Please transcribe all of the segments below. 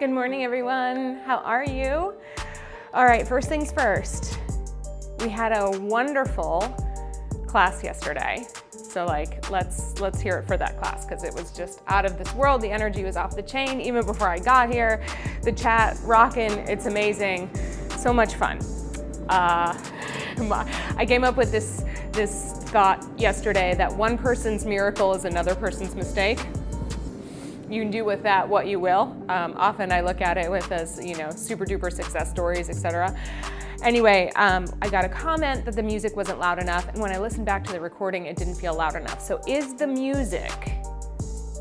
Good morning, everyone. How are you? All right, first things first. We had a wonderful class yesterday. So let's hear it for that class because it was just out of this world. The energy was off the chain even before I got here. The chat rocking, it's amazing. So much fun. I came up with this thought yesterday that one person's miracle is another person's mistake. You can do with that what you will. Often I look at it with as, super duper success stories, etc. Anyway, I got a comment that the music wasn't loud enough, and when I listened back to the recording, it didn't feel loud enough. So is the music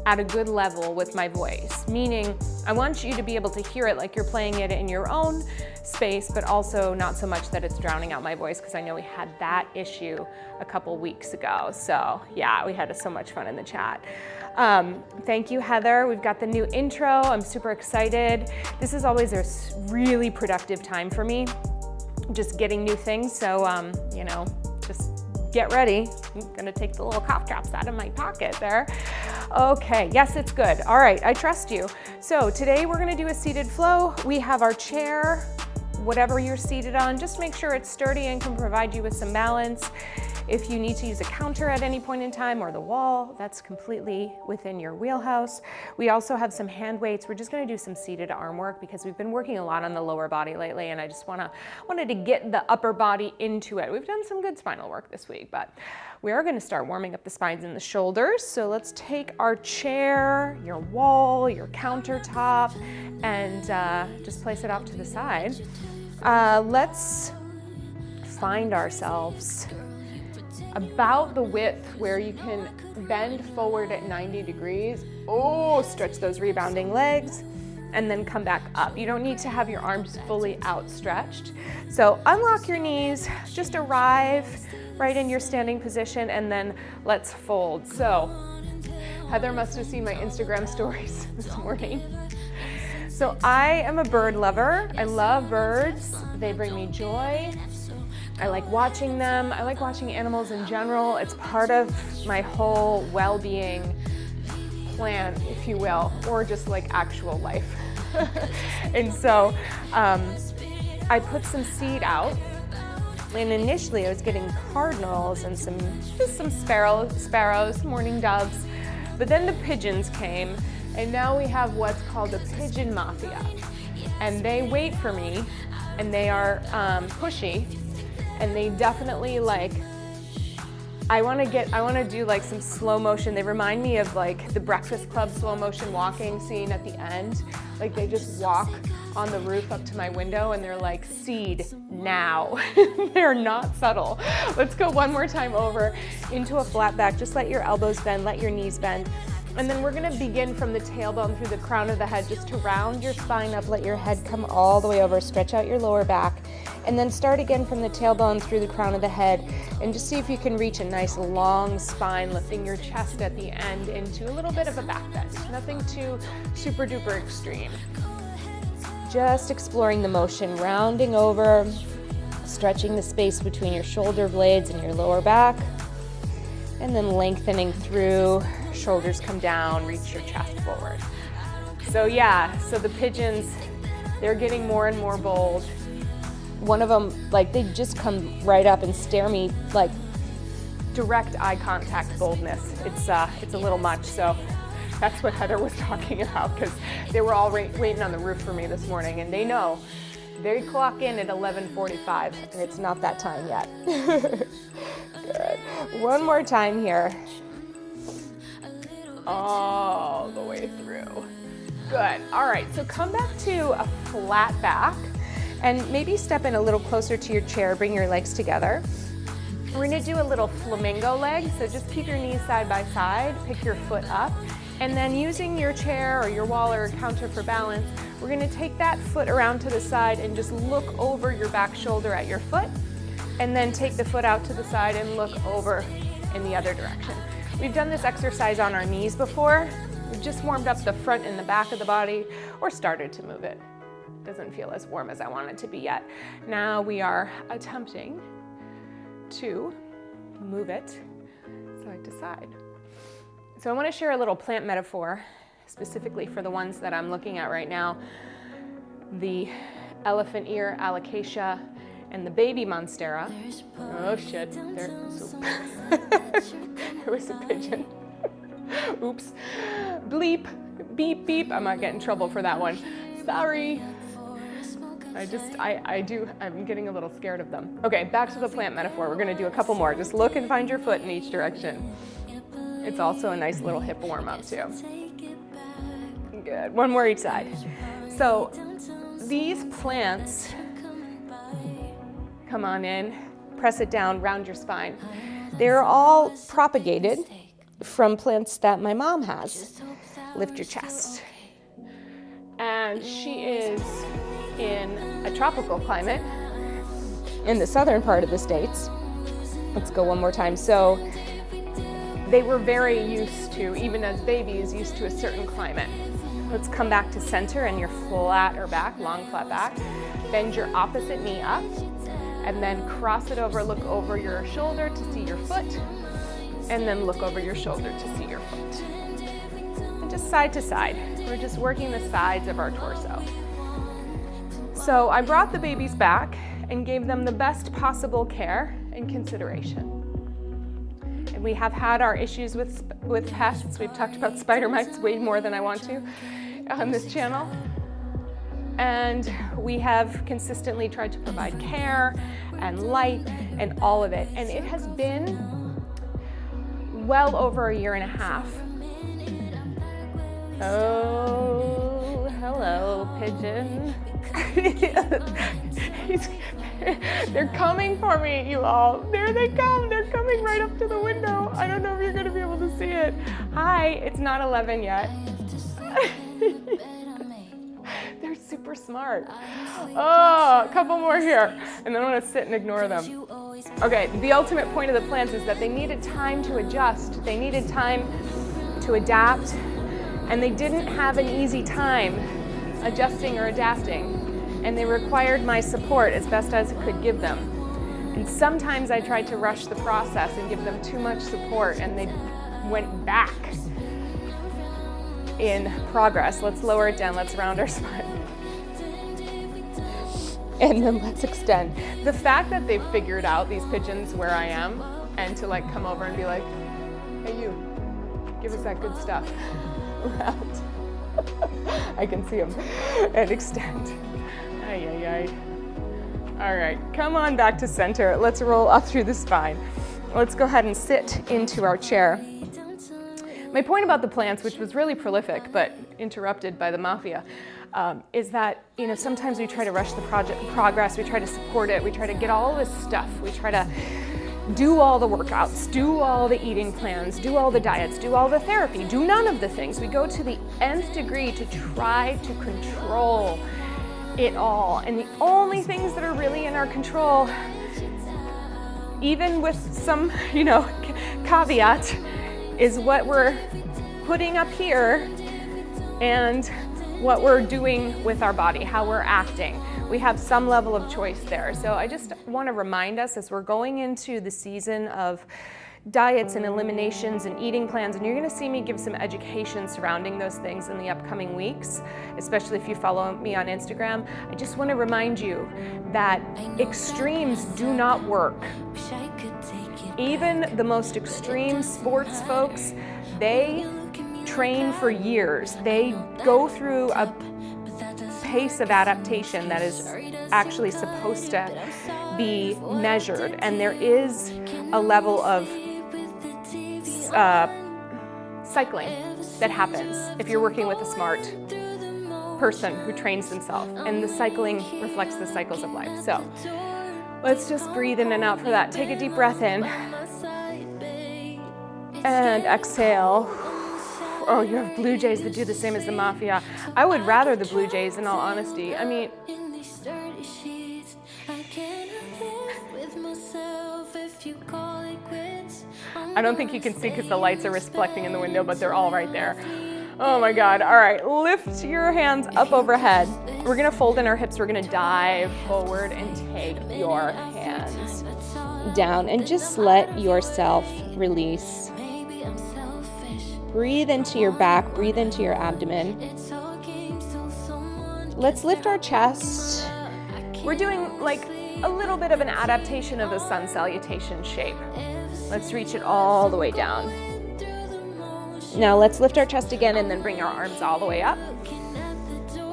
at a good level with my voice? Meaning, I want you to be able to hear it like you're playing it in your own space, but also not so much that it's drowning out my voice, because I know we had that issue a couple weeks ago. So yeah, we had so much fun in the chat. Thank you, Heather. We've got the new intro. I'm super excited. This is always a really productive time for me, just getting new things. So, just get ready. I'm gonna take the little cough drops out of my pocket there. Okay, yes, it's good. All right, I trust you. So today we're gonna do a seated flow. We have our chair, whatever you're seated on, just make sure it's sturdy and can provide you with some balance. If you need to use a counter at any point in time or the wall, that's completely within your wheelhouse. We also have some hand weights. We're just gonna do some seated arm work because we've been working a lot on the lower body lately, and I just wanted to get the upper body into it. We've done some good spinal work this week, but we are gonna start warming up the spines and the shoulders. So let's take our chair, your wall, your countertop, and just place it off to the side. Let's find ourselves about the width where you can bend forward at 90 degrees. Oh, stretch those rebounding legs and then come back up. You don't need to have your arms fully outstretched. So unlock your knees, just arrive right in your standing position, and then let's fold. So Heather must have seen my Instagram stories this morning. So I am a bird lover. I love birds. They bring me joy. I like watching them. I like watching animals in general. It's part of my whole well-being plan, if you will, or just like actual life. And so I put some seed out, and initially I was getting cardinals and some sparrows, mourning doves, but then the pigeons came, and now we have what's called a pigeon mafia, and they wait for me, and they are pushy. And they definitely I want to do like some slow motion. They remind me of like the Breakfast Club slow motion walking scene at the end. Like they just walk on the roof up to my window and they're like, seed now. They're not subtle. Let's go one more time over into a flat back. Just let your elbows bend, let your knees bend. And then we're gonna begin from the tailbone through the crown of the head, just to round your spine up, let your head come all the way over, stretch out your lower back, and then start again from the tailbone through the crown of the head, and just see if you can reach a nice long spine, lifting your chest at the end into a little bit of a back bend. Nothing too super duper extreme. Just exploring the motion, rounding over, stretching the space between your shoulder blades and your lower back, and then lengthening through. Shoulders come down, reach your chest forward. So yeah, so the pigeons, they're getting more and more bold. One of them, they just come right up and stare me, like direct eye contact boldness. It's a little much. So that's what Heather was talking about, because they were all waiting on the roof for me this morning, and they know they clock in at 11:45, and it's not that time yet. Good. One more time here. All the way through. Good. All right, so come back to a flat back and maybe step in a little closer to your chair. Bring your legs together. We're gonna do a little flamingo leg, so just keep your knees side by side, pick your foot up, and then using your chair or your wall or counter for balance, we're gonna take that foot around to the side and just look over your back shoulder at your foot, and then take the foot out to the side and look over in the other direction. We've done this exercise on our knees before. We've just warmed up the front and the back of the body, or started to move it. Doesn't feel as warm as I want it to be yet. Now we are attempting to move it side to side. So I want to share a little plant metaphor specifically for the ones that I'm looking at right now, the elephant ear alocasia and the baby monstera. Oh shit, there was a pigeon. Oops, bleep, beep, beep. I might get in trouble for that one. Sorry. I'm getting a little scared of them. Okay, back to the plant metaphor. We're gonna do a couple more. Just look and find your foot in each direction. It's also a nice little hip warm up too. Good, one more each side. So these plants, come on in, press it down, round your spine. They're all propagated from plants that my mom has. Lift your chest. And she is in a tropical climate in the southern part of the States. Let's go one more time. So they were very used to, even as babies, used to a certain climate. Let's come back to center and your flat or back, long flat back. Bend your opposite knee up and then cross it over, look over your shoulder to see your foot, and then look over your shoulder to see your foot. And just side to side. We're just working the sides of our torso. So I brought the babies back and gave them the best possible care and consideration. And we have had our issues with pests. We've talked about spider mites way more than I want to on this channel. And we have consistently tried to provide care and light and all of it. And it has been well over a year and a half. Oh, hello, pigeon. They're coming for me, you all. There they come. They're coming right up to the window. I don't know if you're going to be able to see it. Hi, it's not 11 yet. They're super smart. Oh, a couple more here. And then I'm going to sit and ignore them. Okay, the ultimate point of the plants is that they needed time to adjust. They needed time to adapt. And they didn't have an easy time adjusting or adapting. And they required my support as best as I could give them. And sometimes I tried to rush the process and give them too much support, and they went back in progress. Let's lower it down, let's round our spine. And then let's extend. The fact that they've figured out, these pigeons, where I am, and to like come over and be like, hey you, give us that good stuff. Round. I can see them. And extend. Ay, ay, ay. All right, come on back to center. Let's roll up through the spine. Let's go ahead and sit into our chair. My point about the plants, which was really prolific but interrupted by the mafia, is that sometimes we try to rush the progress, we try to support it, we try to get all this stuff, we try to do all the workouts, do all the eating plans, do all the diets, do all the therapy, do none of the things. We go to the nth degree to try to control it all. And the only things that are really in our control, even with some, caveat, is what we're putting up here and what we're doing with our body, how we're acting. We have some level of choice there. So I just want to remind us as we're going into the season of diets and eliminations and eating plans, and you're going to see me give some education surrounding those things in the upcoming weeks, especially if you follow me on Instagram. I just want to remind you that extremes do not work. Even the most extreme sports folks, they train for years. They go through a pace of adaptation that is actually supposed to be measured, and there is a level of cycling that happens if you're working with a smart person who trains themselves, and the cycling reflects the cycles of life. So let's just breathe in and out for that. Take a deep breath in and exhale. Oh, you have blue jays that do the same as the mafia. I would rather the blue jays, in all honesty. I mean, I don't think you can see because the lights are reflecting in the window, but they're all right there. Oh my God. All right, lift your hands up overhead. We're gonna fold in our hips. We're gonna dive forward and take your hands down and just let yourself release. Breathe into your back, breathe into your abdomen. Let's lift our chest. We're doing like a little bit of an adaptation of the sun salutation shape. Let's reach it all the way down. Now let's lift our chest again and then bring our arms all the way up.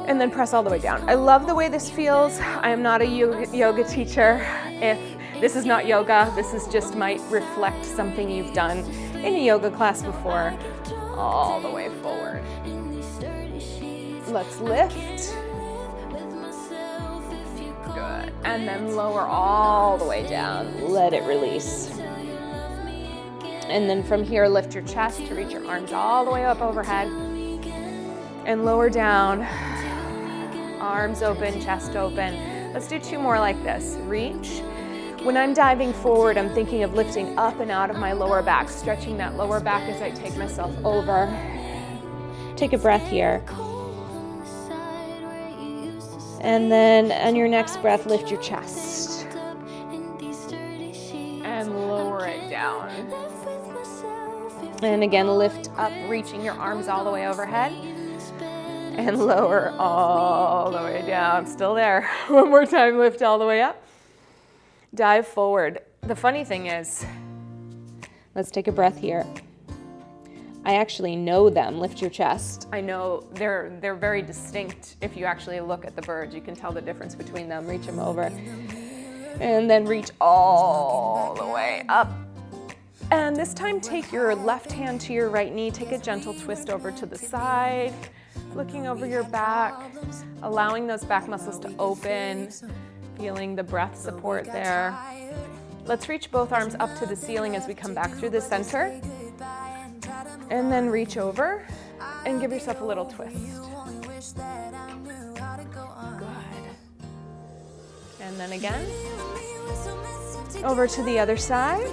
And then press all the way down. I love the way this feels. I am not a yoga teacher. If this is not yoga, this is just might reflect something you've done in a yoga class before. All the way forward. Let's lift. Good. And then lower all the way down. Let it release. And then from here, lift your chest to reach your arms all the way up overhead. And lower down. Arms open, chest open. Let's do 2 more like this. Reach. When I'm diving forward, I'm thinking of lifting up and out of my lower back, stretching that lower back as I take myself over. Take a breath here. And then on your next breath, lift your chest. And lower it down. And again, lift up, reaching your arms all the way overhead. And lower all the way down. Still there. One more time, lift all the way up. Dive forward. The funny thing is, let's take a breath here. I actually know them. Lift your chest. I know they're very distinct. If you actually look at the birds, you can tell the difference between them. Reach them over. And then reach all the way up. And this time, take your left hand to your right knee. Take a gentle twist over to the side. Looking over your back, allowing those back muscles to open, feeling the breath support there. Let's reach both arms up to the ceiling as we come back through the center. And then reach over and give yourself a little twist. Good. And then again, over to the other side.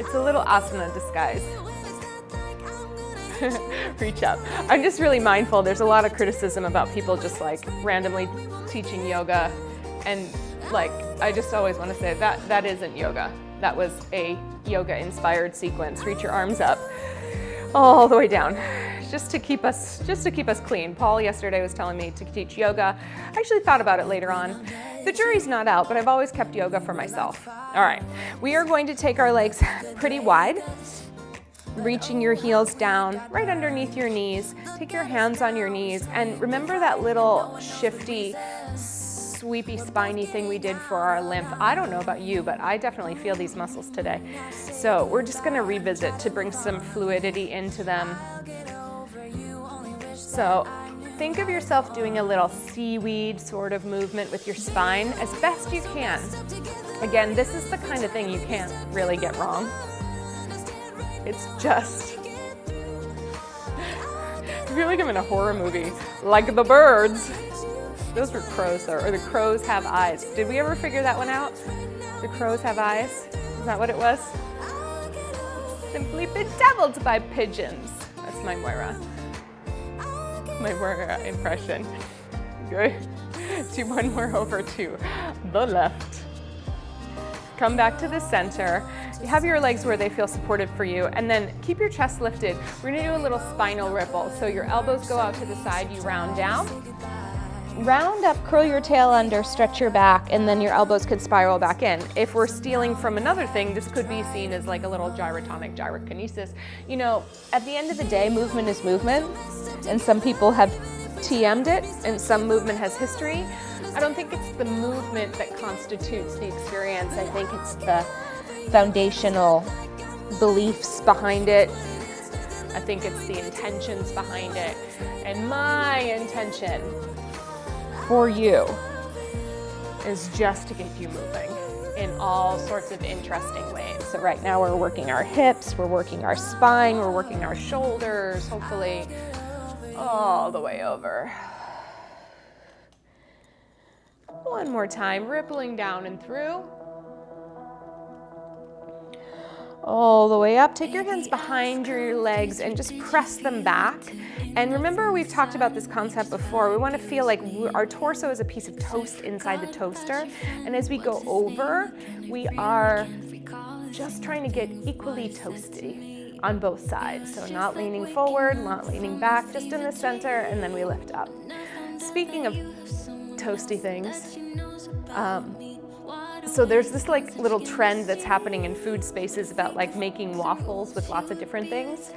It's a little asana disguise. Reach up. I'm just really mindful. There's a lot of criticism about people just like randomly teaching yoga. And like, I just always want to say that isn't yoga. That was a yoga inspired sequence. Reach your arms up all the way down. Just to keep us clean. Paul yesterday was telling me to teach yoga. I actually thought about it later on. The jury's not out, but I've always kept yoga for myself. All right, we are going to take our legs pretty wide, reaching your heels down right underneath your knees. Take your hands on your knees and remember that little shifty, sweepy, spiny thing we did for our lymph. I don't know about you, but I definitely feel these muscles today. So we're just gonna revisit to bring some fluidity into them. So think of yourself doing a little seaweed sort of movement with your spine as best you can. Again, this is the kind of thing you can't really get wrong. It's just, I feel like I'm in a horror movie, like the birds. Those were crows though, or the crows have eyes. Did we ever figure that one out? The crows have eyes? Is that what it was? Simply bedeviled by pigeons. That's my Moira impression. Good. Do one more over to the left. Come back to the center. You have your legs where they feel supported for you, and then keep your chest lifted. We're gonna do a little spinal ripple. So your elbows go out to the side, you round down. Round up, curl your tail under, stretch your back, and then your elbows could spiral back in. If we're stealing from another thing, this could be seen as like a little gyrotonic gyrokinesis. You know, at the end of the day, movement is movement, and some people have TM'd it, and some movement has history. I don't think it's the movement that constitutes the experience. I think it's the foundational beliefs behind it. I think it's the intentions behind it. And my intention for you is just to get you moving in all sorts of interesting ways. So right now we're working our hips, we're working our spine, we're working our shoulders, hopefully all the way over. One more time, rippling down and through. all the way up. Take your hands behind your legs and just press them back. And remember, we've talked about this concept before. We want to feel like our torso is a piece of toast inside the toaster. And as we go over, we are just trying to get equally toasty on both sides. So not leaning forward, not leaning back, just in the center, and then we lift up. Speaking of toasty things, so there's this like little trend that's happening in food spaces about like making waffles with lots of different things.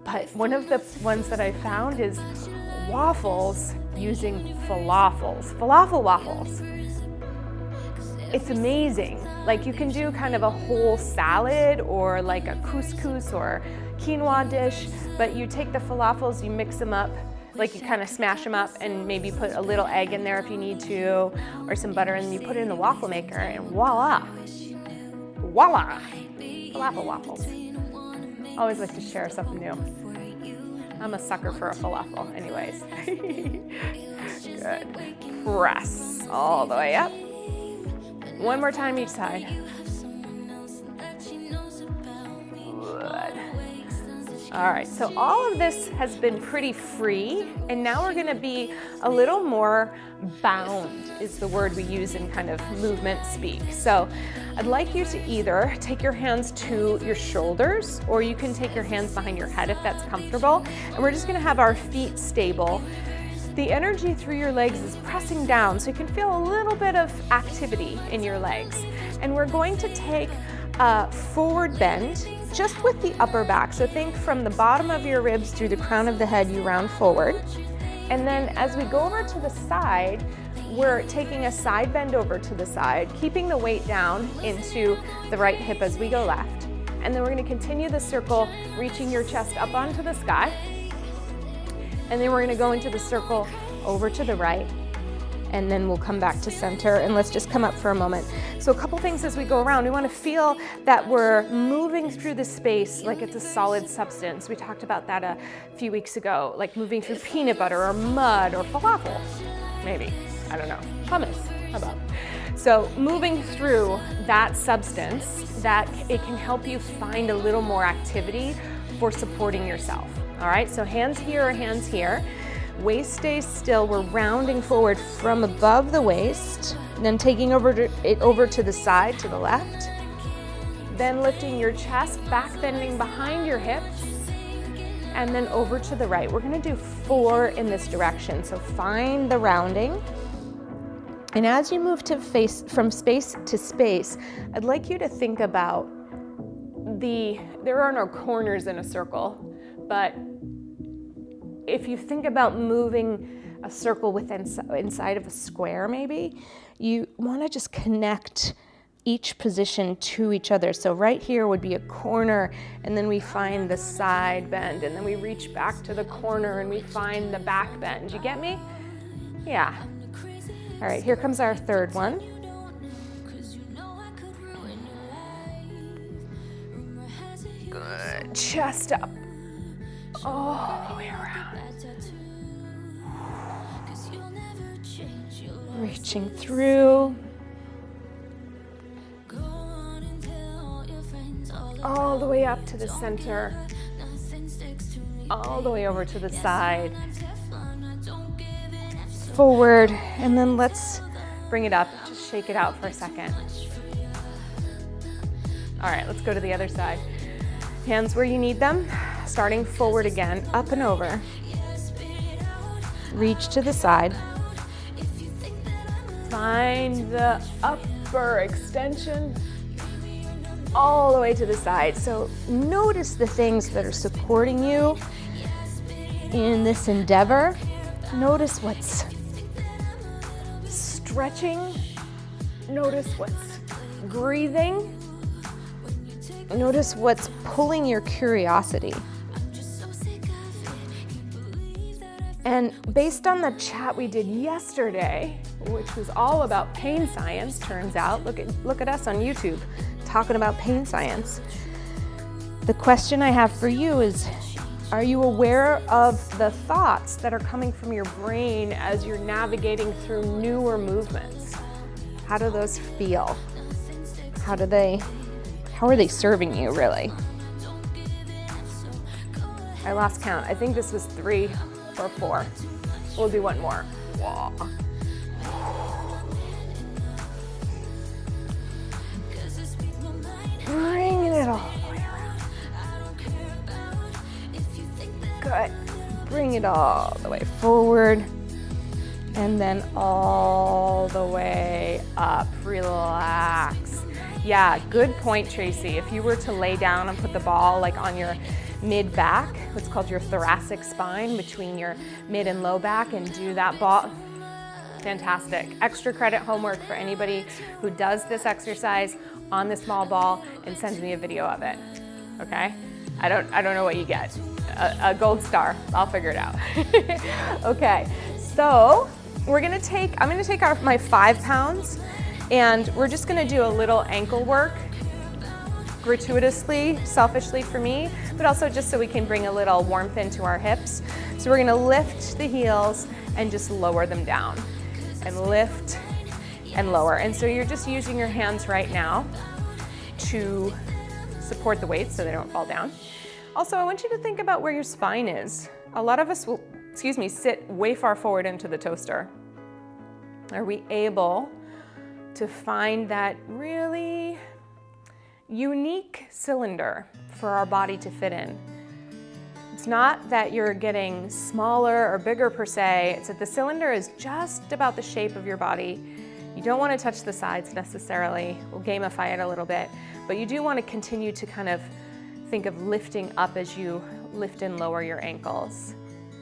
But one of the ones that I found is waffles using falafels, falafel waffles. It's amazing. Like you can do kind of a whole salad or like a couscous or quinoa dish, but you take the falafels, you mix them up, like you kind of smash them up and maybe put a little egg in there if you need to, or some butter, and you put it in the waffle maker and voila, voila, falafel waffles. I always like to share something new. I'm a sucker for a falafel anyways. Good. Press all the way up. One more time each side. Good. All right, so all of this has been pretty free, and now we're gonna be a little more bound, is the word we use in kind of movement speak. So I'd like you to either take your hands to your shoulders, or you can take your hands behind your head if that's comfortable, and we're just gonna have our feet stable. The energy through your legs is pressing down, so you can feel a little bit of activity in your legs. And we're going to take a forward bend just with the upper back. So think from the bottom of your ribs through the crown of the head, you round forward. And then as we go over to the side, we're taking a side bend over to the side, keeping the weight down into the right hip as we go left. And then we're gonna continue the circle, reaching your chest up onto the sky. And then we're gonna go into the circle over to the right, and then we'll come back to center, and let's just come up for a moment. So a couple things as we go around. We wanna feel that we're moving through the space like it's a solid substance. We talked about that a few weeks ago, like moving through peanut butter or mud or falafel, maybe, I don't know, hummus, how about? So moving through that substance, that it can help you find a little more activity for supporting yourself. All right, so hands here or hands here. Waist stays still. We're rounding forward from above the waist, then taking it over to the side, to the left. Then lifting your chest, back bending behind your hips, and then over to the right. We're gonna do 4 in this direction, so find the rounding. And as you move from space to space, I'd like you to think about there are no corners in a circle, but if you think about moving a circle inside of a square maybe, you wanna just connect each position to each other. So right here would be a corner, and then we find the side bend, and then we reach back to the corner and we find the back bend. You get me? Yeah. All right, here comes our third one. Good, chest up, all the way around. Reaching through. All the way up to the center. All the way over to the side. Forward, and then let's bring it up. Just shake it out for a second. All right, let's go to the other side. Hands where you need them, starting forward again, up and over. Reach to the side. Find the upper extension all the way to the side. So notice the things that are supporting you in this endeavor. Notice what's stretching. Notice what's breathing. Notice what's pulling your curiosity. And based on the chat we did yesterday, which was all about pain science, turns out, look at us on YouTube talking about pain science. The question I have for you is, are you aware of the thoughts that are coming from your brain as you're navigating through newer movements? How do those feel? How do they How are they serving you, really? I lost count. I think this was 3 or 4. We'll do one more. Whoa. Bringing it all the way around. Good. Bring it all the way forward. And then all the way up. Relax. Yeah, good point, Tracy. If you were to lay down and put the ball like on your mid-back, what's called your thoracic spine, between your mid and low back, and do that ball. Fantastic. Extra credit homework for anybody who does this exercise on the small ball and sends me a video of it. Okay? I don't know what you get. A gold star. I'll figure it out. Okay. So I'm gonna take my 5 pounds, and we're just gonna do a little ankle work, gratuitously, selfishly for me, but also just so we can bring a little warmth into our hips. So we're gonna lift the heels and just lower them down, and lift and lower. And so you're just using your hands right now to support the weights so they don't fall down. Also, I want you to think about where your spine is. A lot of us will, sit way far forward into the toaster. Are we able to find that really unique cylinder for our body to fit in? It's not that you're getting smaller or bigger per se, it's that the cylinder is just about the shape of your body. You don't want to touch the sides necessarily. We'll gamify it a little bit, but you do want to continue to kind of think of lifting up as you lift and lower your ankles,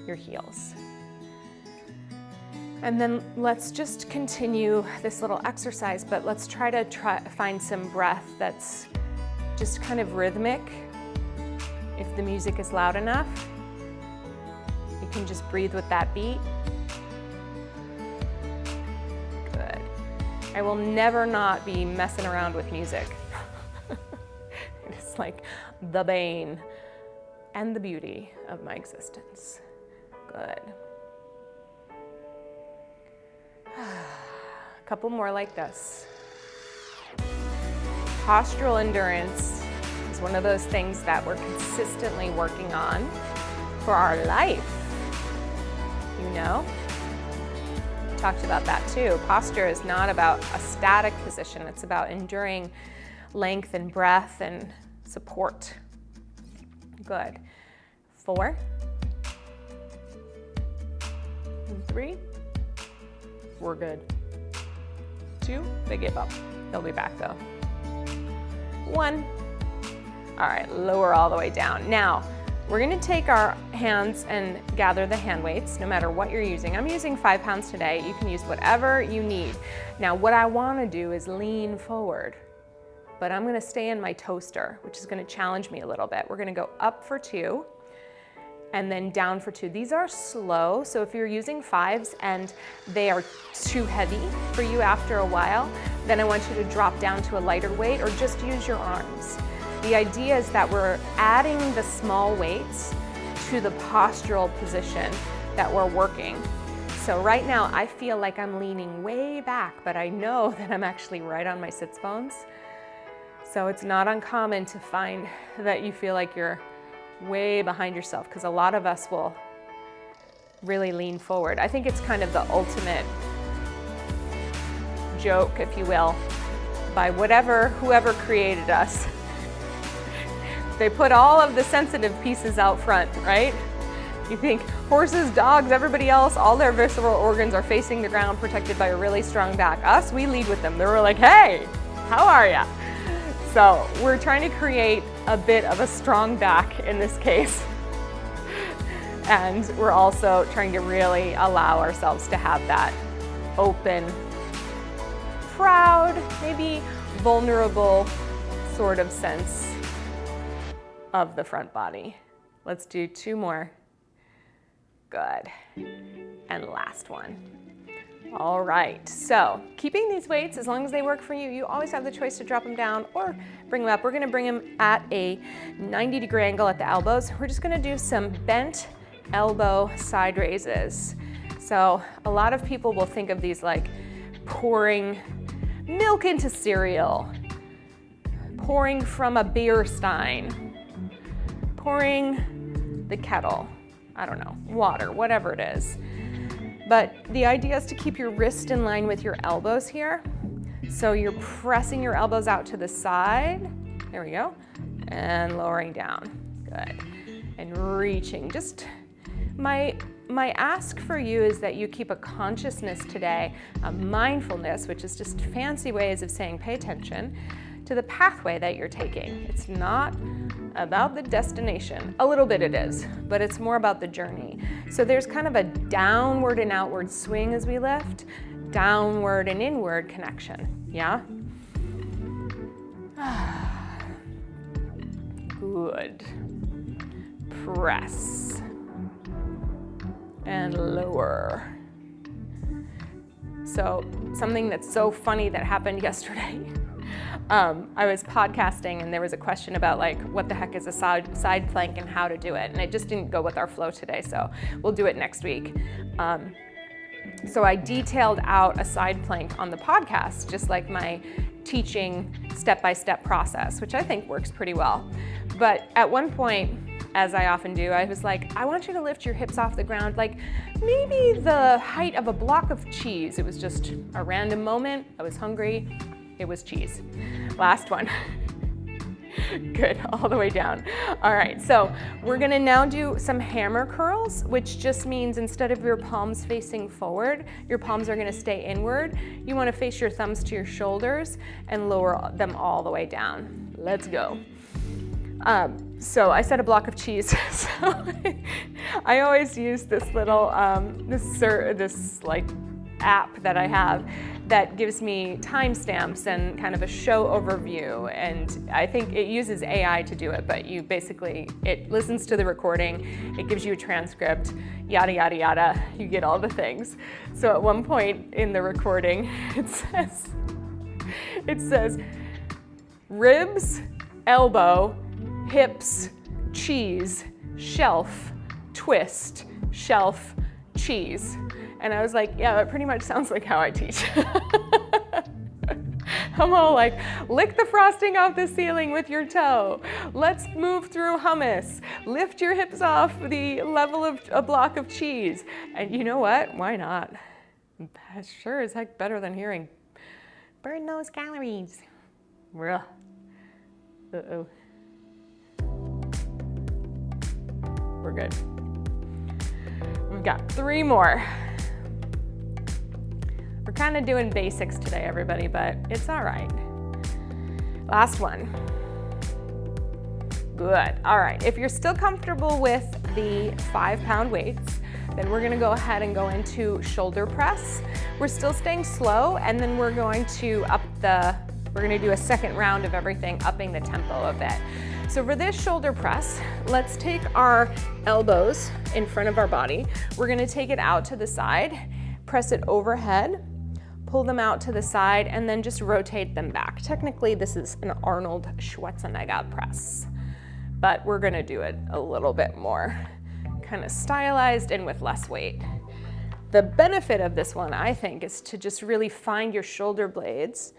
your heels. And then let's just continue this little exercise, but let's try to find some breath that's just kind of rhythmic. If the music is loud enough, you can just breathe with that beat. Good. I will never not be messing around with music. It's like the bane and the beauty of my existence. Good. A couple more like this. Postural endurance is one of those things that we're consistently working on for our life. You know? Talked about that too. Posture is not about a static position. It's about enduring length and breath and support. Good. 4 and 3. We're good. 2, they give up. They'll be back though. 1. All right, lower all the way down. Now, we're gonna take our hands and gather the hand weights, no matter what you're using. I'm using 5 pounds today. You can use whatever you need. Now, what I wanna do is lean forward, but I'm gonna stay in my toaster, which is gonna challenge me a little bit. We're gonna go up for 2, and then down for 2. These are slow, so if you're using 5s and they are too heavy for you after a while, then I want you to drop down to a lighter weight or just use your arms. The idea is that we're adding the small weights to the postural position that we're working. So right now I feel like I'm leaning way back, but I know that I'm actually right on my sits bones. So it's not uncommon to find that you feel like you're way behind yourself, because a lot of us will really lean forward. I think it's kind of the ultimate joke, if you will, by whoever created us. They put all of the sensitive pieces out front, right? You think horses, dogs, everybody else, all their visceral organs are facing the ground, protected by a really strong back. Us, we lead with them. They were like, hey, how are ya? So we're trying to create a bit of a strong back in this case. And we're also trying to really allow ourselves to have that open, proud, maybe vulnerable sort of sense of the front body. Let's do 2 more. Good. And last one. All right, so keeping these weights, as long as they work for you, you always have the choice to drop them down or bring them up. We're gonna bring them at a 90-degree angle at the elbows. We're just gonna do some bent elbow side raises. So a lot of people will think of these like pouring milk into cereal pouring from a beer stein, pouring the kettle, I don't know, water, whatever it is. But the idea is to keep your wrist in line with your elbows here. So you're pressing your elbows out to the side. There we go. And lowering down. Good. And reaching. Just my ask for you is that you keep a consciousness today, a mindfulness, which is just fancy ways of saying pay attention to the pathway that you're taking. It's not about the destination. A little bit it is, but it's more about the journey. So there's kind of a downward and outward swing as we lift, downward and inward connection, yeah? Good. Press. And lower. So something that's so funny that happened yesterday. I was podcasting and there was a question about like what the heck is a side plank and how to do it, and it just didn't go with our flow today, so we'll do it next week. So I detailed out a side plank on the podcast, just like my teaching step-by-step process, which I think works pretty well. But at one point, as I often do, I was like, I want you to lift your hips off the ground, like maybe the height of a block of cheese. It was just a random moment. I was hungry. It was cheese. Last one. Good, all the way down. All right, so we're gonna now do some hammer curls, which just means instead of your palms facing forward, your palms are gonna stay inward. You wanna face your thumbs to your shoulders and lower them all the way down. Let's go. So I said a block of cheese. So I always use this little, this like app that I have that gives me timestamps and kind of a show overview. And I think it uses AI to do it, but you basically, it listens to the recording, it gives you a transcript, yada, yada, yada. You get all the things. So at one point in the recording, it says ribs, elbow, hips, cheese, shelf, twist, shelf, cheese. And I was like, yeah, that pretty much sounds like how I teach. I'm all like, lick the frosting off the ceiling with your toe. Let's move through hummus. Lift your hips off the level of a block of cheese. And you know what? Why not? That's sure as heck better than hearing, burn those calories. Uh-oh. We're good. We've got 3 more. We're kind of doing basics today, everybody, but it's all right. Last one. Good. All right. If you're still comfortable with the 5-pound weights, then we're going to go ahead and go into shoulder press. We're still staying slow, and then we're going to we're going to do a second round of everything, upping the tempo a bit. So for this shoulder press, let's take our elbows in front of our body. We're going to take it out to the side, press it overhead, pull them out to the side, and then just rotate them back. Technically, this is an Arnold Schwarzenegger press, but we're going to do it a little bit more kind of stylized and with less weight. The benefit of this one, I think, is to just really find your shoulder blades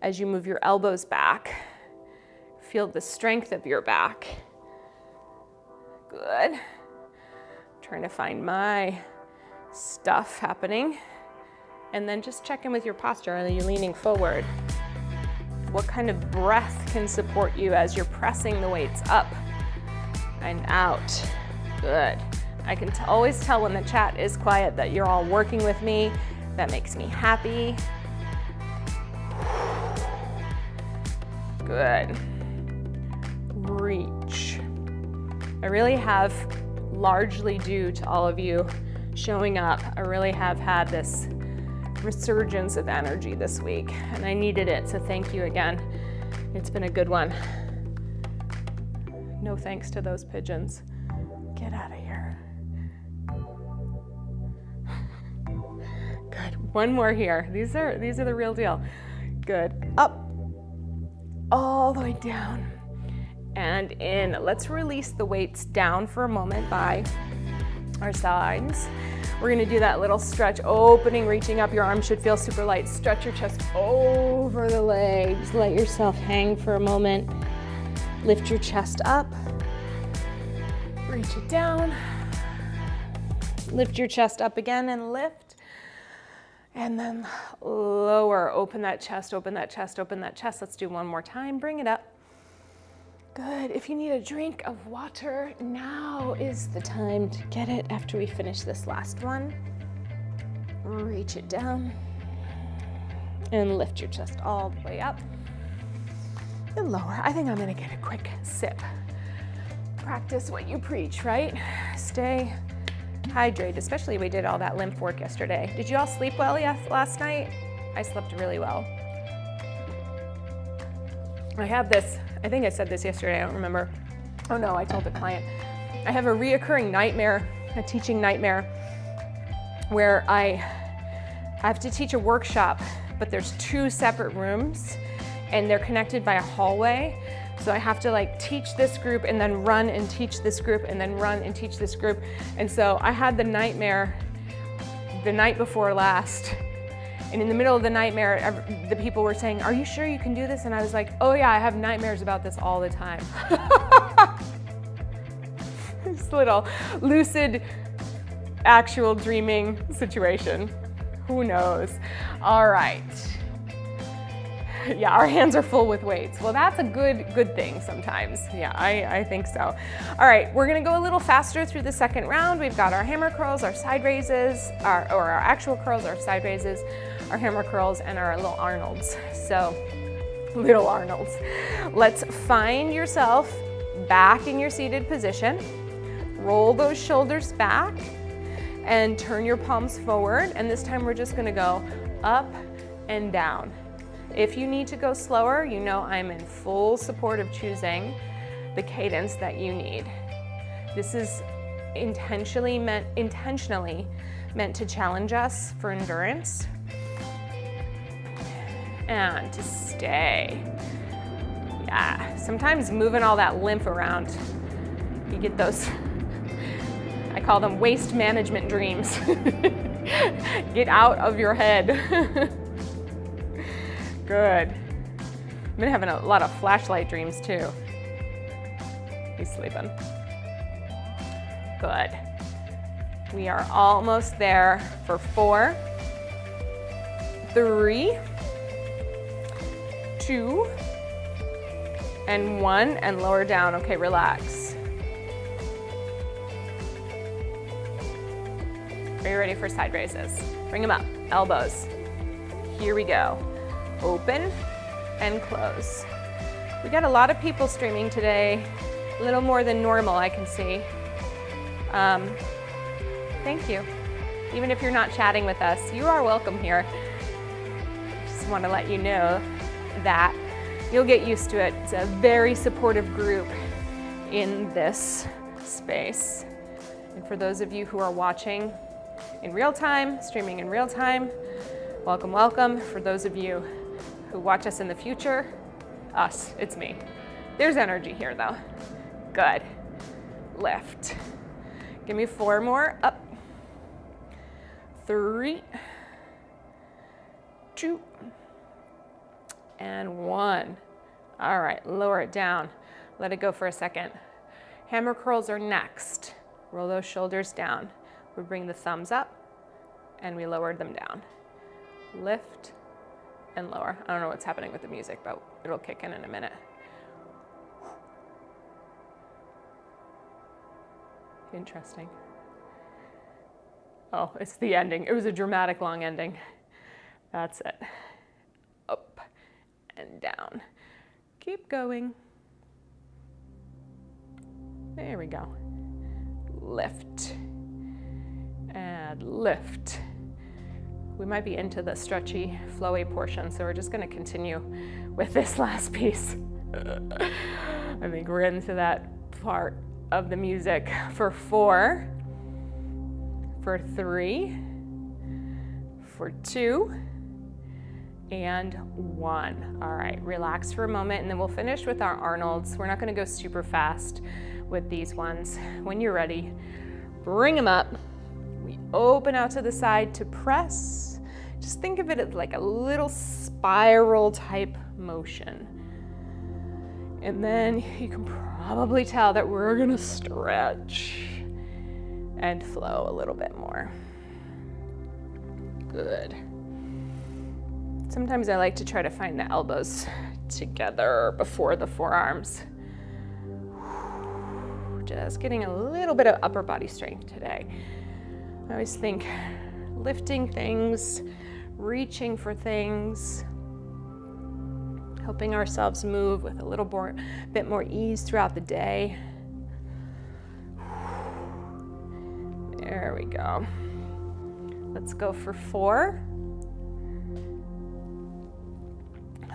as you move your elbows back. Feel the strength of your back. Good. Trying to find my stuff happening. And then just check in with your posture. Are you leaning forward? What kind of breath can support you as you're pressing the weights up and out? Good. I can always tell when the chat is quiet that you're all working with me. That makes me happy. Good. Reach. I really have, largely due to all of you showing up, I really have had this resurgence of energy this week, and I needed it, so thank you again. It's been a good one. No thanks to those pigeons. Get out of here. Good. One more here. These are the real deal. Good. Up. All the way down. And in. Let's release the weights down for a moment by our sides. We're gonna do that little stretch, opening, reaching up. Your arms should feel super light. Stretch your chest over the legs. Let yourself hang for a moment. Lift your chest up. Reach it down. Lift your chest up again and lift. And then lower, open that chest, open that chest, open that chest. Let's do one more time. Bring it up. Good. If you need a drink of water, now is the time to get it after we finish this last one. Reach it down and lift your chest all the way up and lower. I think I'm going to get a quick sip. Practice what you preach, right? Stay hydrated, especially we did all that lymph work yesterday. Did you all sleep well last night? I slept really well. I have this, I think I said this yesterday, I don't remember. Oh no, I told the client. I have a reoccurring nightmare, a teaching nightmare, where I have to teach a workshop, but there's 2 separate rooms and they're connected by a hallway. So I have to like teach this group and then run and teach this group and then run and teach this group. And so I had the nightmare the night before last. And in the middle of the nightmare, the people were saying, "Are you sure you can do this?" And I was like, "Oh yeah, I have nightmares about this all the time." This little lucid, actual dreaming situation. Who knows? All right. Yeah, our hands are full with weights. Well, that's a good thing sometimes. Yeah, I think so. All right, we're gonna go a little faster through the second round. We've got our hammer curls, our side raises, our actual curls, our side raises, our hammer curls, and our little Arnolds. So, little Arnolds. Let's find yourself back in your seated position. Roll those shoulders back and turn your palms forward. And this time we're just gonna go up and down. If you need to go slower, you know I'm in full support of choosing the cadence that you need. This is intentionally meant to challenge us for endurance and to stay. Yeah, sometimes moving all that lymph around, you get those, I call them waste management dreams. Get out of your head. Good. I've been having a lot of flashlight dreams too. He's sleeping. Good. We are almost there for 4, 3, 2, and 1, and lower down. Okay, relax. Are you ready for side raises? Bring them up, elbows. Here we go. Open and close. We got a lot of people streaming today, a little more than normal, I can see. Thank you. Even if you're not chatting with us, you are welcome here. Just want to let you know that you'll get used to it. It's a very supportive group in this space. And for those of you who are watching in real time, streaming in real time, welcome, welcome. For those of you who watch us in the future, it's me. There's energy here though. Good. Lift. Give me 4 more. Up. 3, 2, and 1. All right, lower it down. Let it go for a second. Hammer curls are next. Roll those shoulders down. We bring the thumbs up and we lower them down. Lift and lower. I don't know what's happening with the music, but it'll kick in a minute. Interesting. Oh, it's the ending. It was a dramatic long ending. That's it. Up and down. Keep going. There we go. Lift and lift. We might be into the stretchy, flowy portion, so we're just going to continue with this last piece. I think we're into that part of the music for 4, for 3, for 2, and 1. All right, relax for a moment, and then we'll finish with our Arnolds. We're not going to go super fast with these ones. When you're ready, bring them up. We open out to the side to press. Just think of it as like a little spiral type motion. And then you can probably tell that we're gonna stretch and flow a little bit more. Good. Sometimes I like to try to find the elbows together before the forearms. Just getting a little bit of upper body strength today. I always think lifting things, reaching for things, helping ourselves move with a little bit more ease throughout the day. There we go. Let's go for 4,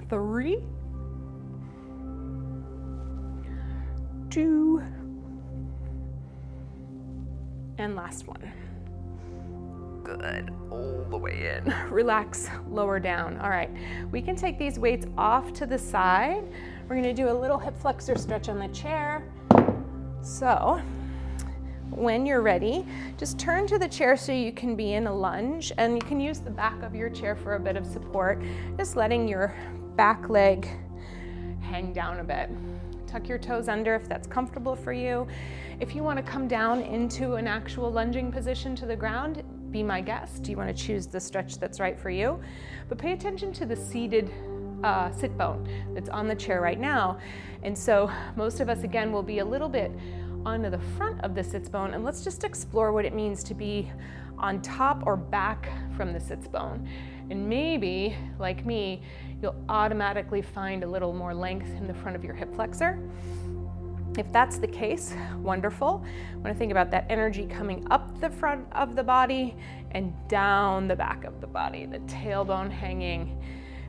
3, 2, and last one. Good, all the way in. Relax, lower down. All right, we can take these weights off to the side. We're gonna do a little hip flexor stretch on the chair. So, when you're ready, just turn to the chair so you can be in a lunge, and you can use the back of your chair for a bit of support, just letting your back leg hang down a bit. Tuck your toes under if that's comfortable for you. If you want to come down into an actual lunging position to the ground, be my guest. You want to choose the stretch that's right for you. But pay attention to the seated sit bone that's on the chair right now. And so most of us, again, will be a little bit onto the front of the sits bone, and let's just explore what it means to be on top or back from the sits bone. And maybe, like me, you'll automatically find a little more length in the front of your hip flexor. If that's the case, wonderful. I want to think about that energy coming up the front of the body and down the back of the body, the tailbone hanging,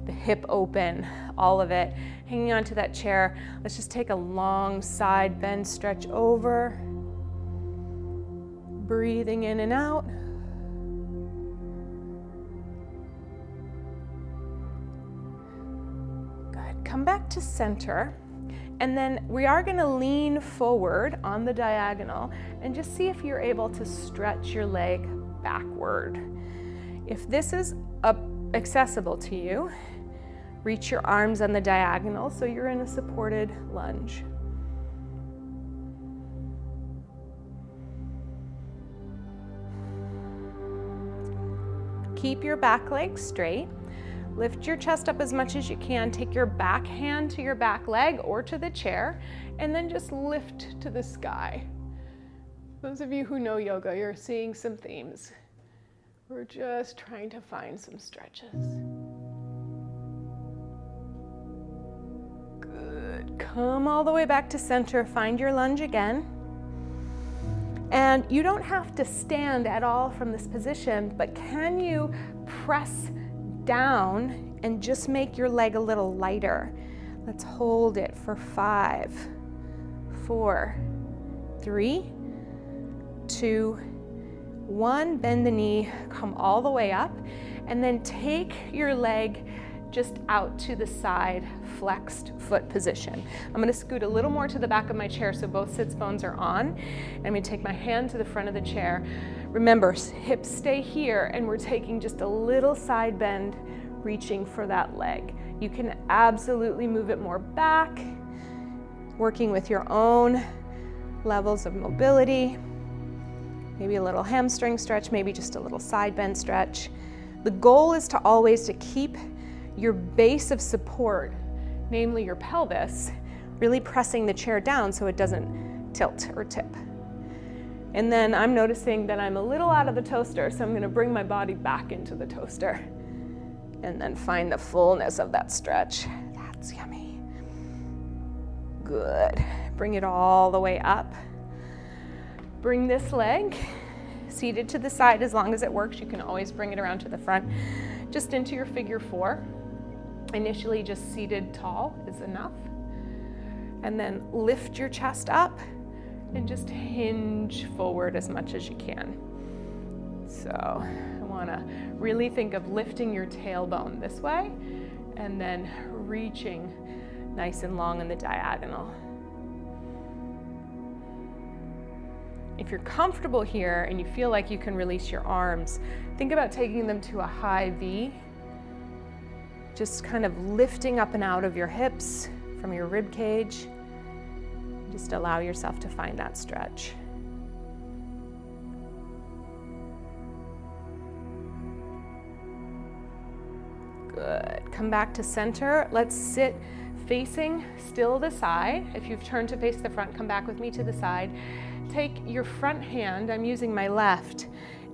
the hip open, all of it. Hanging onto that chair, let's just take a long side bend stretch over. Breathing in and out. Good, come back to center. And then we are gonna lean forward on the diagonal and just see if you're able to stretch your leg backward. If this is accessible to you, reach your arms on the diagonal so you're in a supported lunge. Keep your back leg straight. Lift your chest up as much as you can. Take your back hand to your back leg or to the chair, and then just lift to the sky. Those of you who know yoga, you're seeing some themes. We're just trying to find some stretches. Good. Come all the way back to center. Find your lunge again. And you don't have to stand at all from this position, but can you press down and just make your leg a little lighter? Let's hold it for 5, 4, 3, 2, 1. Bend the knee, come all the way up, and then take your leg just out to the side, flexed foot position. I'm gonna scoot a little more to the back of my chair so both sits bones are on. I'm gonna take my hand to the front of the chair. Remember, hips stay here, and we're taking just a little side bend, reaching for that leg. You can absolutely move it more back, working with your own levels of mobility. Maybe a little hamstring stretch, maybe just a little side bend stretch. The goal is to always to keep your base of support, namely your pelvis, really pressing the chair down so it doesn't tilt or tip. And then I'm noticing that I'm a little out of the toaster, so I'm gonna bring my body back into the toaster and then find the fullness of that stretch. That's yummy. Good. Bring it all the way up. Bring this leg seated to the side as long as it works. You can always bring it around to the front, just into your figure 4. Initially, just seated tall is enough. And then lift your chest up and just hinge forward as much as you can. So I wanna really think of lifting your tailbone this way and then reaching nice and long in the diagonal. If you're comfortable here and you feel like you can release your arms, think about taking them to a high V. Just kind of lifting up and out of your hips from your rib cage. Just allow yourself to find that stretch. Good. Come back to center. Let's sit facing still the side. If you've turned to face the front, come back with me to the side. Take your front hand, I'm using my left,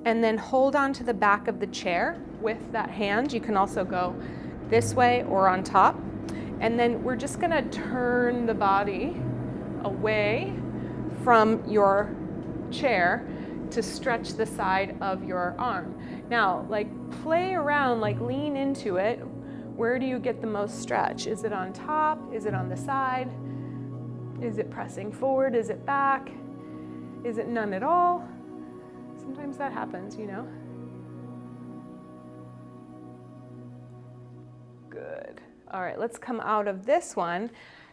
and then hold on to the back of the chair with that hand. You can also go this way or on top. And then we're just gonna turn the body away from your chair to stretch the side of your arm. Now, like play around, like lean into it. Where do you get the most stretch? Is it on top? Is it on the side? Is it pressing forward? Is it back? Is it none at all? Sometimes that happens, you know. Good. All right, let's come out of this one.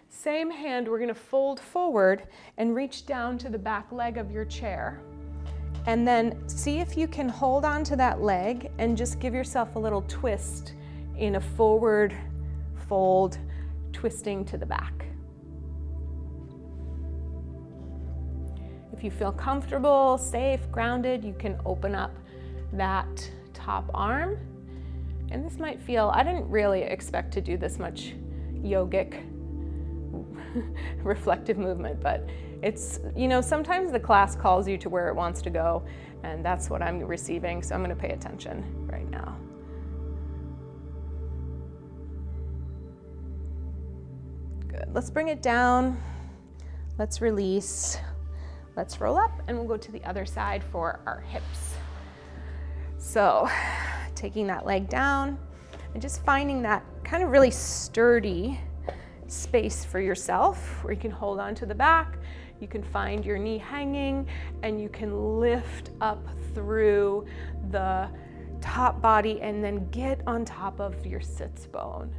Same hand, we're gonna fold forward and reach down to the back leg of your chair. And then see if you can hold on to that leg and just give yourself a little twist in a forward fold, twisting to the back. If you feel comfortable, safe, grounded, you can open up that top arm. And this might feel, I didn't really expect to do this much yogic reflective movement, but it's, you know, sometimes the class calls you to where it wants to go, and that's what I'm receiving, so I'm going to pay attention right now. Good. Let's bring it down. Let's release. Let's roll up, and we'll go to the other side for our hips. So, taking that leg down and just finding that kind of really sturdy space for yourself where you can hold on to the back, you can find your knee hanging, and you can lift up through the top body and then get on top of your sits bone.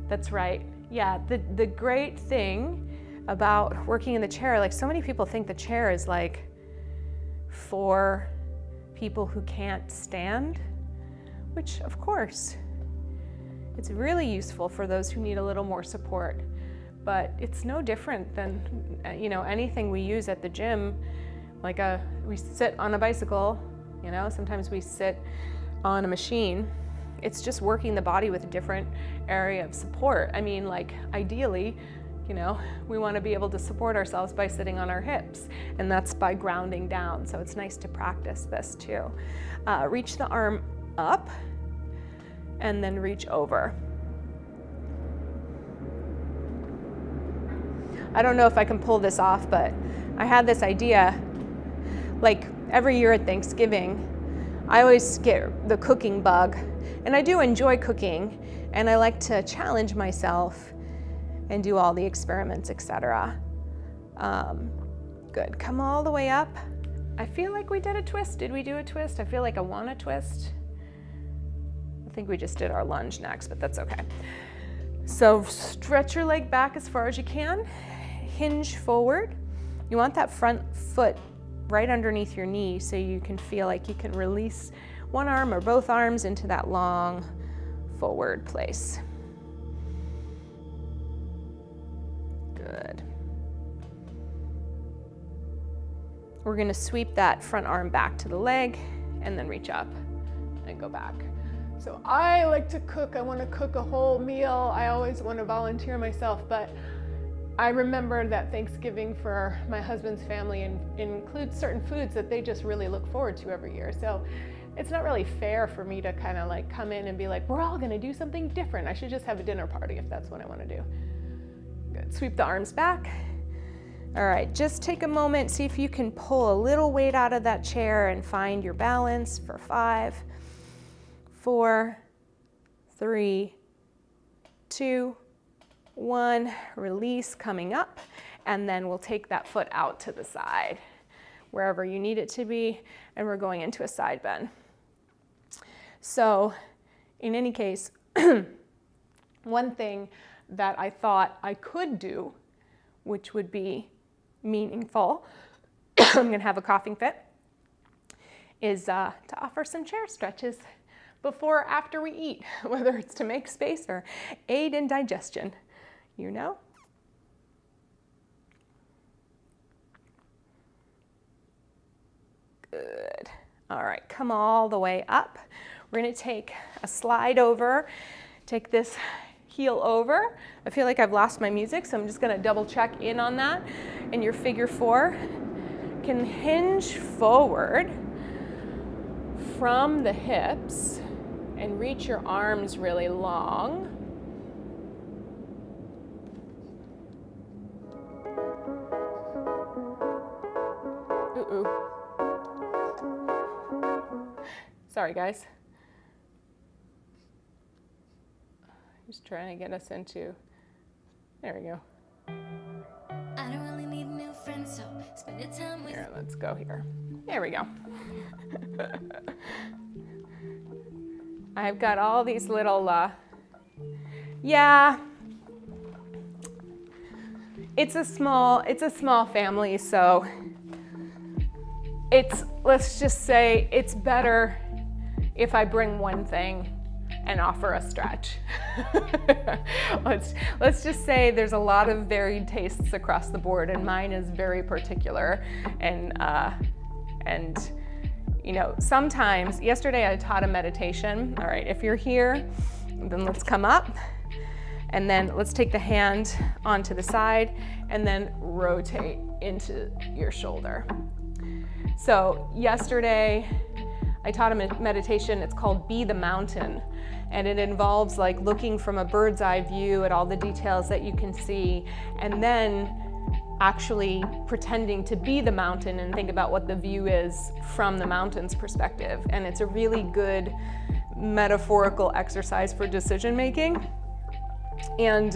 That's right. Yeah, the great thing about working in the chair, like so many people think the chair is like for people who can't stand, which of course, it's really useful for those who need a little more support, but it's no different than, you know, anything we use at the gym. Like we sit on a bicycle, you know, sometimes we sit on a machine. It's just working the body with a different area of support. I mean, like ideally, you know, we want to be able to support ourselves by sitting on our hips, and that's by grounding down. So it's nice to practice this too. Reach the arm up and then reach over. I don't know if I can pull this off, but I had this idea, like every year at Thanksgiving, I always get the cooking bug, and I do enjoy cooking, and I like to challenge myself and do all the experiments, etc. Good, come all the way up. I feel like we did a twist. Did we do a twist? I feel like I want a twist. I think we just did our lunge next, but that's okay. So stretch your leg back as far as you can. Hinge forward. You want that front foot right underneath your knee so you can feel like you can release one arm or both arms into that long forward place. Good. We're going to sweep that front arm back to the leg and then reach up and go back. So I like to cook. I want to cook a whole meal. I always want to volunteer myself, but I remember that Thanksgiving for my husband's family includes certain foods that they just really look forward to every year. So it's not really fair for me to kind of like come in and be like, we're all going to do something different. I should just have a dinner party if that's what I want to do. Good. Sweep the arms back. All right, just take a moment, see if you can pull a little weight out of that chair and find your balance for 5, 4, 3, 2, 1. Release coming up, and then we'll take that foot out to the side, wherever you need it to be, and we're going into a side bend. So, in any case, one thing that I thought I could do, which would be meaningful, I'm gonna have a coughing fit, is to offer some chair stretches before or after we eat, whether it's to make space or aid in digestion, you know? Good. All right, come all the way up. We're gonna take a slide over, take this heel over. I feel like I've lost my music, so I'm just gonna double check in on that. And your figure 4 can hinge forward from the hips and reach your arms really long. Ooh. Sorry, guys. Just trying to get us into, there we go. I don't really need new friends, so spend your time with. Here, let's go here. There we go. I've got all these little, yeah. It's a small family, so let's just say it's better if I bring one thing and offer a stretch. Let's just say there's a lot of varied tastes across the board, and mine is very particular. And you know, sometimes, yesterday I taught a meditation. All right, if you're here, then let's come up, and then let's take the hand onto the side, and then rotate into your shoulder. So yesterday, I taught a meditation. It's called Be the Mountain, and it involves like looking from a bird's eye view at all the details that you can see, and then actually pretending to be the mountain and think about what the view is from the mountain's perspective. And it's a really good metaphorical exercise for decision making. And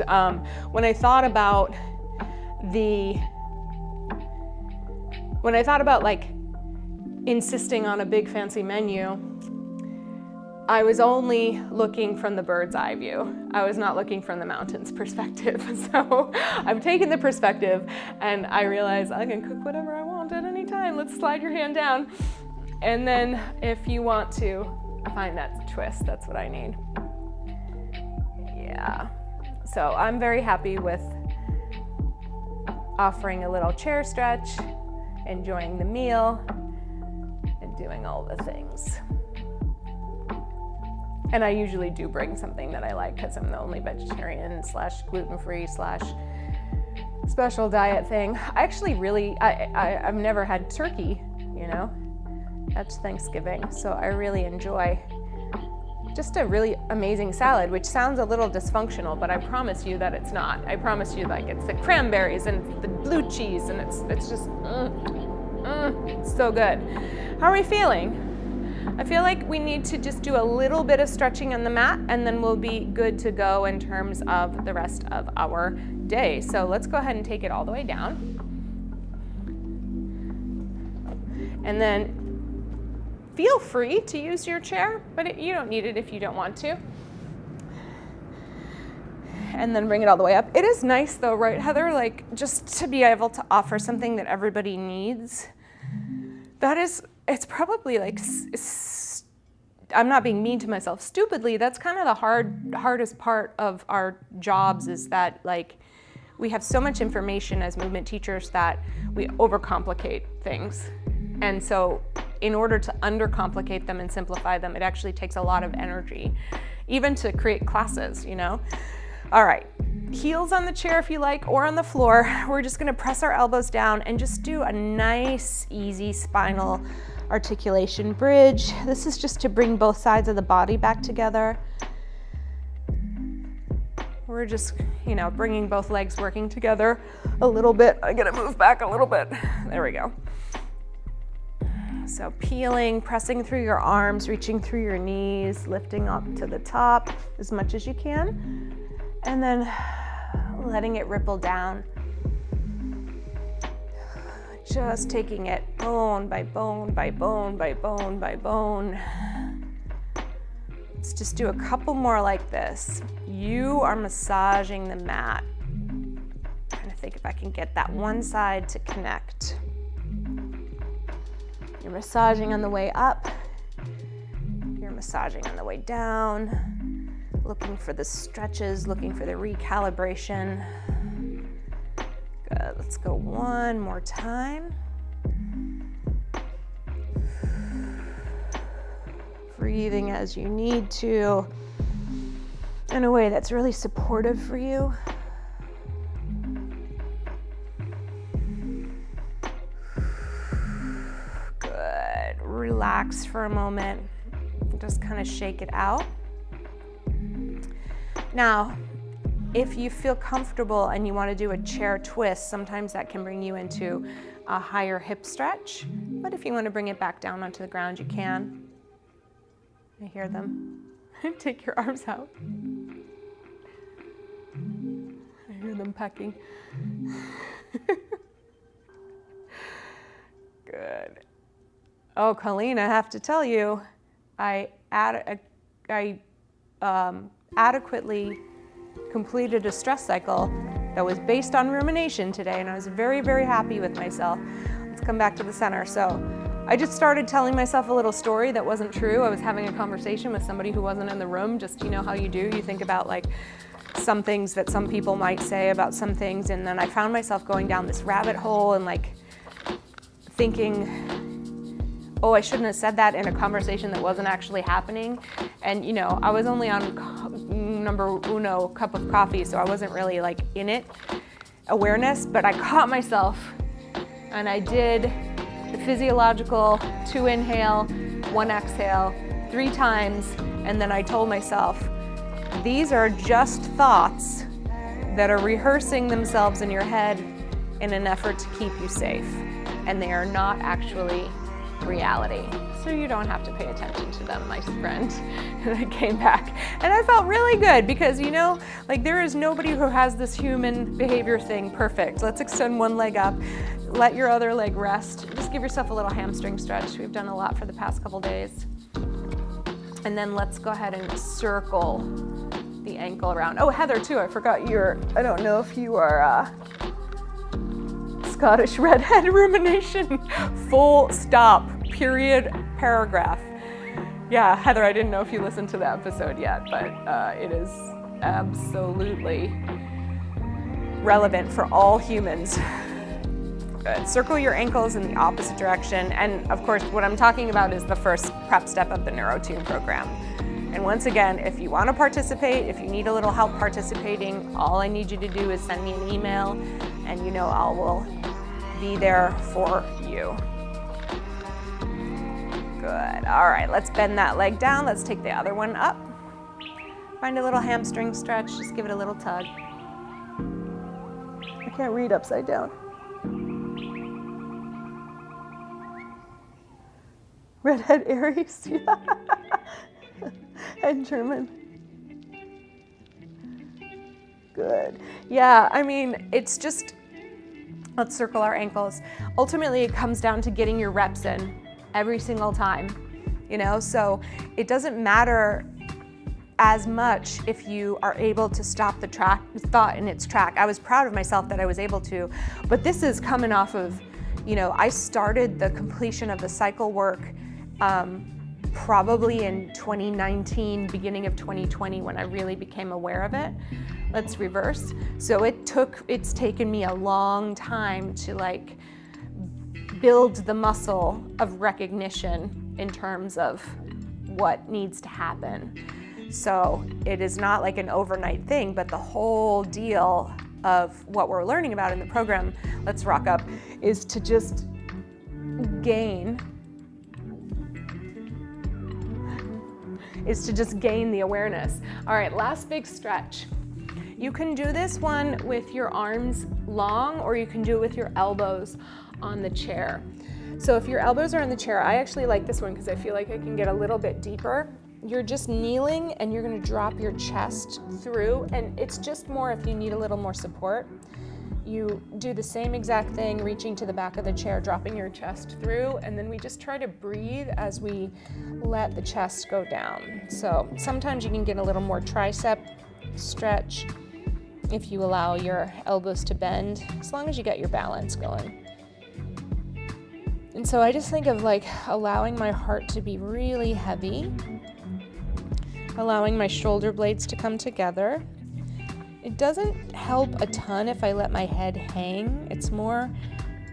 when I thought about like insisting on a big fancy menu, I was only looking from the bird's eye view. I was not looking from the mountain's perspective. So I've taken the perspective, and I realize I can cook whatever I want at any time. Let's slide your hand down. And then if you want to find that twist, that's what I need. Yeah. So I'm very happy with offering a little chair stretch, enjoying the meal, and doing all the things. And I usually do bring something that I like because I'm the only vegetarian / gluten-free / special diet thing. I actually really, I've never had turkey, you know, that's Thanksgiving. So I really enjoy just a really amazing salad, which sounds a little dysfunctional, but I promise you that it's not. I promise you, like, it's the cranberries and the blue cheese, and it's just, it's so good. How are we feeling? I feel like we need to just do a little bit of stretching on the mat, and then we'll be good to go in terms of the rest of our day. So let's go ahead and take it all the way down. And then feel free to use your chair, but you don't need it if you don't want to. And then bring it all the way up. It is nice though, right, Heather? Like, just to be able to offer something that everybody needs. It's probably like, I'm not being mean to myself, stupidly, that's kind of the hardest part of our jobs, is that, like, we have so much information as movement teachers that we overcomplicate things. And so in order to undercomplicate them and simplify them, it actually takes a lot of energy, even to create classes, you know? All right, heels on the chair if you like, or on the floor. We're just gonna press our elbows down and just do a nice, easy spinal articulation bridge. This is just to bring both sides of the body back together. We're just, you know, bringing both legs working together a little bit. I'm gonna move back a little bit. There we go. So peeling, pressing through your arms, reaching through your knees, lifting up to the top as much as you can, and then letting it ripple down. Just taking it bone by bone by bone by bone by bone. Let's just do a couple more like this. You are massaging the mat. Trying to think if I can get that one side to connect. You're massaging on the way up. You're massaging on the way down. Looking for the stretches, looking for the recalibration. Good, let's go one more time. Breathing as you need to, in a way that's really supportive for you. Good, relax for a moment. Just kind of shake it out. Now, if you feel comfortable and you want to do a chair twist, sometimes that can bring you into a higher hip stretch. But if you want to bring it back down onto the ground, you can. I hear them. Take your arms out. I hear them pecking. Good. Oh, Colleen, I have to tell you, I adequately completed a stress cycle that was based on rumination today, and I was very, very happy with myself. Let's come back to the center. So I just started telling myself a little story that wasn't true. I was having a conversation with somebody who wasn't in the room. Just, you know how you do, you think about like some things that some people might say about some things, and then I found myself going down this rabbit hole and like thinking, oh, I shouldn't have said that in a conversation that wasn't actually happening. And you know, I was only on number uno cup of coffee, so I wasn't really like in it, awareness, but I caught myself and I did the physiological 2 inhale, 1 exhale, 3 times, and then I told myself, these are just thoughts that are rehearsing themselves in your head in an effort to keep you safe, and they are not actually reality. So you don't have to pay attention to them, my friend. And I came back and I felt really good because, you know, like there is nobody who has this human behavior thing perfect. Let's extend one leg up, let your other leg rest. Just give yourself a little hamstring stretch. We've done a lot for the past couple days. And then let's go ahead and circle the ankle around. Oh, Heather too, I forgot I don't know if you are Scottish redhead rumination, full stop, period, paragraph. Yeah, Heather, I didn't know if you listened to the episode yet, but it is absolutely relevant for all humans. Good. Circle your ankles in the opposite direction. And of course, what I'm talking about is the first prep step of the NeuroTune program. And once again, if you want to participate, if you need a little help participating, all I need you to do is send me an email, and you know I will be there for you. Good. All right, let's bend that leg down. Let's take the other one up. Find a little hamstring stretch. Just give it a little tug. I can't read upside down. Redhead Aries, yeah. And German. Good. Yeah, I mean, it's just, let's circle our ankles. Ultimately, it comes down to getting your reps in every single time, you know? So it doesn't matter as much if you are able to stop the thought in its track. I was proud of myself that I was able to, but this is coming off of, you know, I started the completion of the cycle work probably in 2019, beginning of 2020, when I really became aware of it. Let's reverse. So it's taken me a long time to like build the muscle of recognition in terms of what needs to happen. So it is not like an overnight thing, but the whole deal of what we're learning about in the program, Let's Rock Up, is to just gain the awareness. All right, last big stretch. You can do this one with your arms long, or you can do it with your elbows on the chair. So if your elbows are in the chair, I actually like this one because I feel like I can get a little bit deeper. You're just kneeling and you're gonna drop your chest through, and it's just more if you need a little more support. You do the same exact thing, reaching to the back of the chair, dropping your chest through, and then we just try to breathe as we let the chest go down. So sometimes you can get a little more tricep stretch. if you allow your elbows to bend, as long as you get your balance going. And so I just think of like allowing my heart to be really heavy, allowing my shoulder blades to come together. It doesn't help a ton if I let my head hang. It's more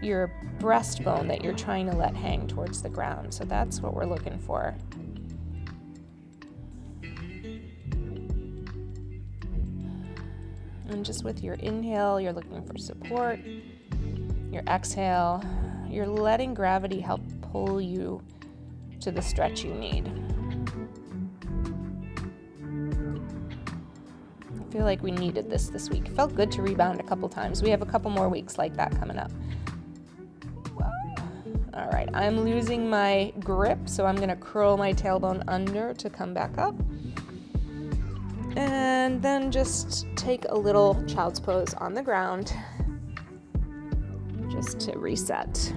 your breastbone that you're trying to let hang towards the ground. So that's what we're looking for. And just with your inhale, you're looking for support. Your exhale, you're letting gravity help pull you to the stretch you need. I feel like we needed this week. It felt good to rebound a couple times. We have a couple more weeks like that coming up. All right, I'm losing my grip, so I'm gonna curl my tailbone under to come back up. And then just take a little child's pose on the ground, just to reset.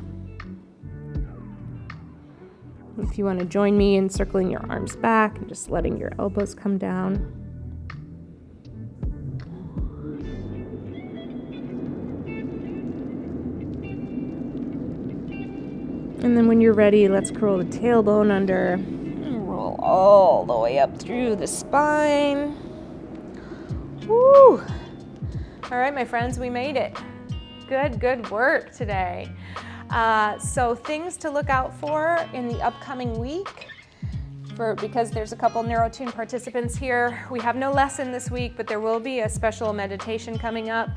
If you wanna join me in circling your arms back and just letting your elbows come down. And then when you're ready, let's curl the tailbone under and roll all the way up through the spine. Woo! All right, my friends, we made it. Good work today. So things to look out for in the upcoming week. Because there's a couple NeuroTune participants here. We have no lesson this week, but there will be a special meditation coming up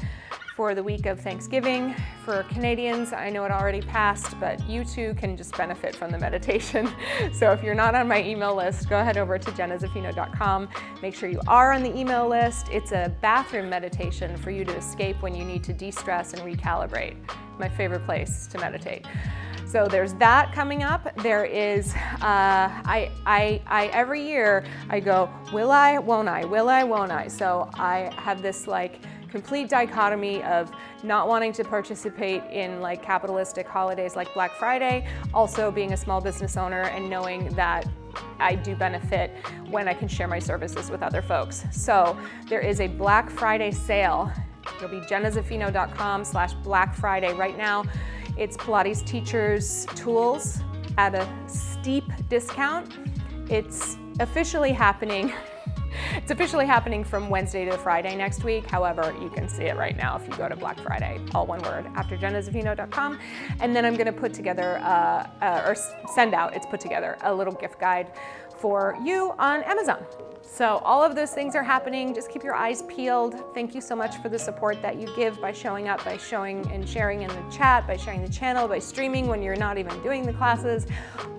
for the week of Thanksgiving. For Canadians, I know it already passed, but you too can just benefit from the meditation. So if you're not on my email list, go ahead over to Jenna-Zaffino.com. Make sure you are on the email list. It's a bathroom meditation for you to escape when you need to de-stress and recalibrate. My favorite place to meditate. So there's that coming up. There is, I every year I go, will I, won't I, will I, won't I? So I have this like complete dichotomy of not wanting to participate in like capitalistic holidays like Black Friday, also being a small business owner and knowing that I do benefit when I can share my services with other folks. So there is a Black Friday sale. It'll be jennazaffino.com/Black Friday right now. It's Pilates teachers tools at a steep discount. It's officially happening. It's officially happening from Wednesday to Friday next week. However, you can see it right now if you go to Black Friday, all one word, after jennazaffino.com. And then I'm gonna put together, or send out, it's put together, a little gift guide for you on Amazon. So all of those things are happening. Just keep your eyes peeled. Thank you so much for the support that you give by showing up, by showing and sharing in the chat, by sharing the channel, by streaming when you're not even doing the classes.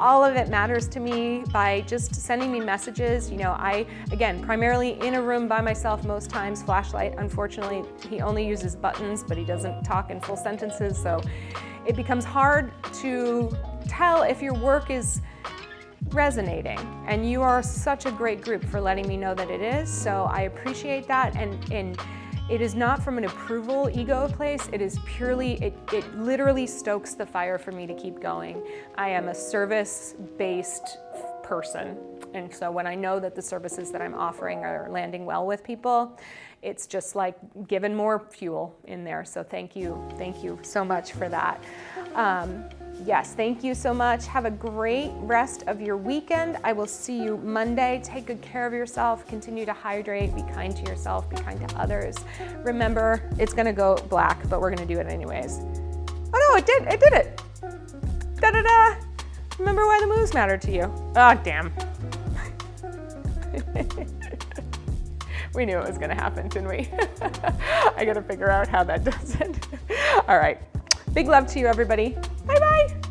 All of it matters to me by just sending me messages. You know, I, again, primarily in a room by myself most times. Flashlight, unfortunately, he only uses buttons, but he doesn't talk in full sentences. So it becomes hard to tell if your work is resonating, and you are such a great group for letting me know that it is. So I appreciate that, and it is not from an approval ego place. It is purely, it literally stokes the fire for me to keep going. I am a service-based person, and so when I know that the services that I'm offering are landing well with people, it's just like giving more fuel in there. So thank you so much for that. Yes, thank you so much. Have a great rest of your weekend. I will see you Monday. Take good care of yourself. Continue to hydrate. Be kind to yourself. Be kind to others. Remember, it's gonna go black, but we're gonna do it anyways. Oh no, it did it. Da-da-da. Remember why the moves matter to you. Oh, damn. We knew it was gonna happen, didn't we? I gotta figure out how that does it. All right. Big love to you, everybody. Bye-bye.